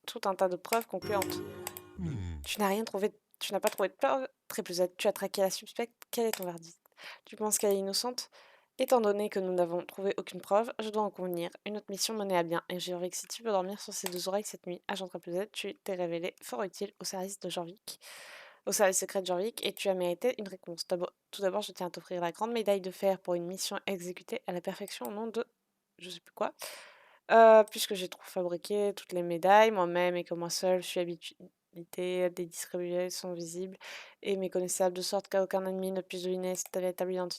tout un tas de preuves concluantes. Tu n'as pas trouvé de preuves, Triple Z. Tu as traqué la suspecte. Quel est ton verdict? Tu penses qu'elle est innocente? Étant donné que nous n'avons trouvé aucune preuve, je dois en convenir. Une autre mission menée à bien, et Jorvik, si tu peux dormir sur ses deux oreilles cette nuit, agent Triple Z, tu t'es révélé fort utile au service de Jorvik, au service secret de Jorvik, et tu as mérité une récompense. Tout d'abord, je tiens à t'offrir la grande médaille de fer pour une mission exécutée à la perfection au nom de je sais plus quoi. Puisque j'ai trop fabriqué toutes les médailles moi-même et que moi seule suis habilitée, des distribuées sont visibles et méconnaissables de sorte qu'aucun ennemi ne puisse deviner ta véritable identité.